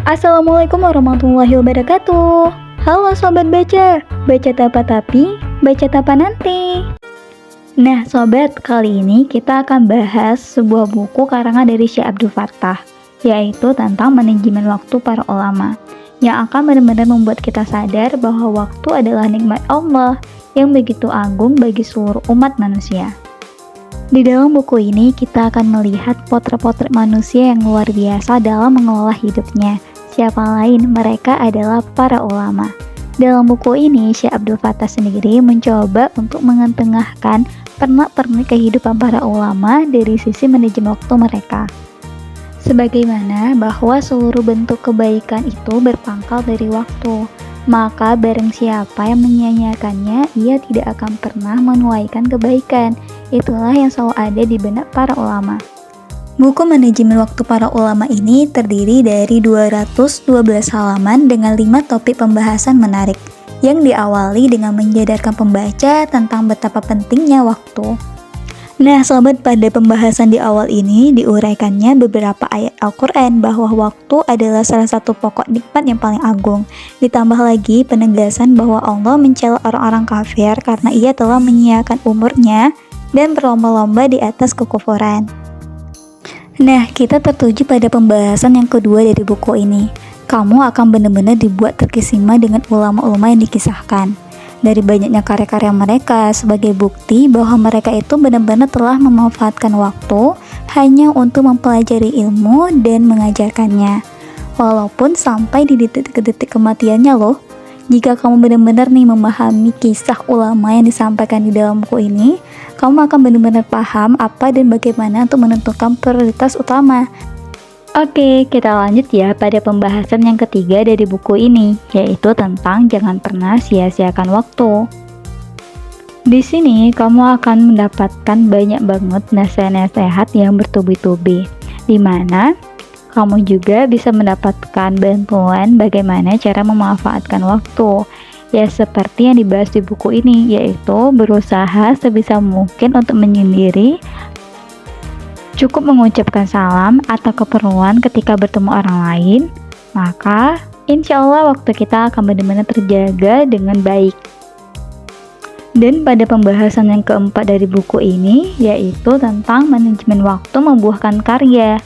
Assalamualaikum warahmatullahi wabarakatuh. Halo sobat baca, baca apa tapi, baca apa nanti. Nah sobat, kali ini kita akan bahas sebuah buku karangan dari Syekh Abdul Fattah, yaitu tentang manajemen waktu para ulama, yang akan benar-benar membuat kita sadar bahwa waktu adalah nikmat Allah yang begitu agung bagi seluruh umat manusia. Di dalam buku ini kita akan melihat potret-potret manusia yang luar biasa dalam mengelola hidupnya. Siapa lain, mereka adalah para ulama. Dalam buku ini, Syekh Abdul Fattah sendiri mencoba untuk mengetengahkan pernak-pernik kehidupan para ulama dari sisi manajemen waktu mereka. Sebagaimana bahwa seluruh bentuk kebaikan itu berpangkal dari waktu, maka barang siapa yang menyia-nyiakannya, ia tidak akan pernah menuaikan kebaikan. Itulah yang selalu ada di benak para ulama. Buku manajemen waktu para ulama ini terdiri dari 212 halaman dengan 5 topik pembahasan menarik, yang diawali dengan menyadarkan pembaca tentang betapa pentingnya waktu. Nah sobat, pada pembahasan di awal ini diuraikannya beberapa ayat Al-Quran bahwa waktu adalah salah satu pokok nikmat yang paling agung. Ditambah lagi penegasan bahwa Allah mencela orang-orang kafir karena ia telah menyia-nyiakan umurnya dan berlomba-lomba di atas kekufuran. Nah, kita tertuju pada pembahasan yang kedua dari buku ini. Kamu akan benar-benar dibuat terkesima dengan ulama-ulama yang dikisahkan. Dari banyaknya karya-karya mereka sebagai bukti bahwa mereka itu benar-benar telah memanfaatkan waktu hanya untuk mempelajari ilmu dan mengajarkannya. Walaupun sampai di detik-detik kematiannya loh. Jika kamu benar-benar nih memahami kisah ulama yang disampaikan di dalam buku ini, kamu akan benar-benar paham apa dan bagaimana untuk menentukan prioritas utama. Oke, kita lanjut ya pada pembahasan yang ketiga dari buku ini, yaitu tentang jangan pernah sia-siakan waktu. Di sini kamu akan mendapatkan banyak banget nasihat-nasihat yang bertubi-tubi, di mana kamu juga bisa mendapatkan bantuan bagaimana cara memanfaatkan waktu. Ya seperti yang dibahas di buku ini, yaitu berusaha sebisa mungkin untuk menyendiri, cukup mengucapkan salam atau keperluan ketika bertemu orang lain, maka insya Allah waktu kita akan benar-benar terjaga dengan baik. Dan pada pembahasan yang keempat dari buku ini, yaitu tentang manajemen waktu membuahkan karya.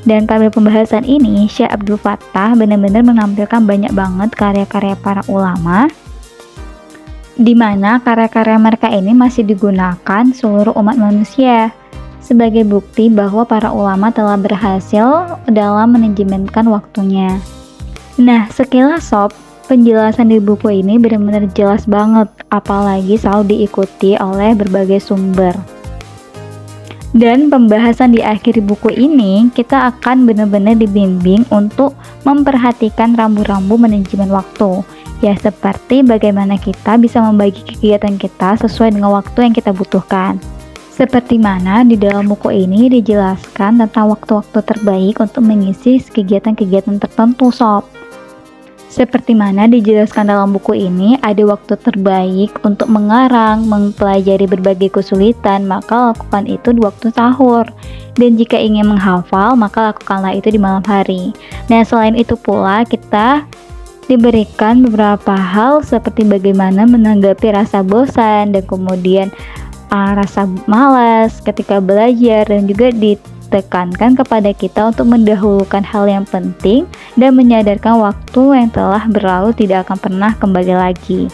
Dan pada pembahasan ini, Syekh Abdul Fattah benar-benar menampilkan banyak banget karya-karya para ulama, di mana karya-karya mereka ini masih digunakan seluruh umat manusia sebagai bukti bahwa para ulama telah berhasil dalam manajemenkan waktunya. Nah, sekilas sob, penjelasan di buku ini benar-benar jelas banget, apalagi selalu diikuti oleh berbagai sumber. Dan pembahasan di akhir buku ini, kita akan benar-benar dibimbing untuk memperhatikan rambu-rambu manajemen waktu. Ya seperti bagaimana kita bisa membagi kegiatan kita sesuai dengan waktu yang kita butuhkan. Seperti mana di dalam buku ini dijelaskan tentang waktu-waktu terbaik untuk mengisi kegiatan-kegiatan tertentu sob. Seperti mana dijelaskan dalam buku ini, ada waktu terbaik untuk mengarang, mempelajari berbagai kesulitan, maka lakukan itu di waktu sahur. Dan jika ingin menghafal, maka lakukanlah itu di malam hari. Nah, selain itu pula, kita diberikan beberapa hal seperti bagaimana menanggapi rasa bosan dan kemudian rasa malas ketika belajar, dan juga ditekankan kepada kita untuk mendahulukan hal yang penting dan menyadarkan waktu yang telah berlalu tidak akan pernah kembali lagi.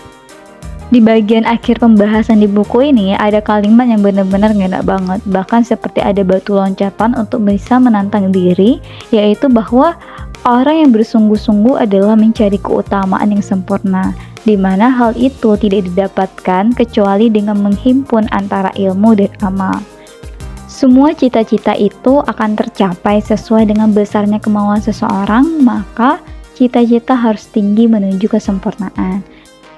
Di bagian akhir pembahasan di buku ini ada kalimat yang benar-benar ngena banget, bahkan seperti ada batu loncatan untuk bisa menantang diri, yaitu bahwa orang yang bersungguh-sungguh adalah mencari keutamaan yang sempurna, di mana hal itu tidak didapatkan kecuali dengan menghimpun antara ilmu dan amal. Semua cita-cita itu akan tercapai sesuai dengan besarnya kemauan seseorang, maka cita-cita harus tinggi menuju kesempurnaan.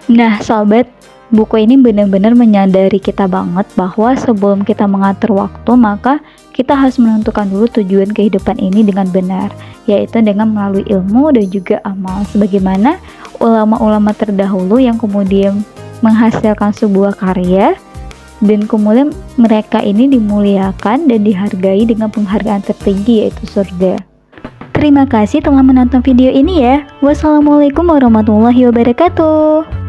Nah sobat, buku ini benar-benar menyadari kita banget bahwa sebelum kita mengatur waktu, maka kita harus menentukan dulu tujuan kehidupan ini dengan benar, yaitu dengan melalui ilmu dan juga amal, sebagaimana ulama-ulama terdahulu yang kemudian menghasilkan sebuah karya, dan kemudian mereka ini dimuliakan dan dihargai dengan penghargaan tertinggi, yaitu surga. Terima kasih telah menonton video ini ya. Wassalamualaikum warahmatullahi wabarakatuh.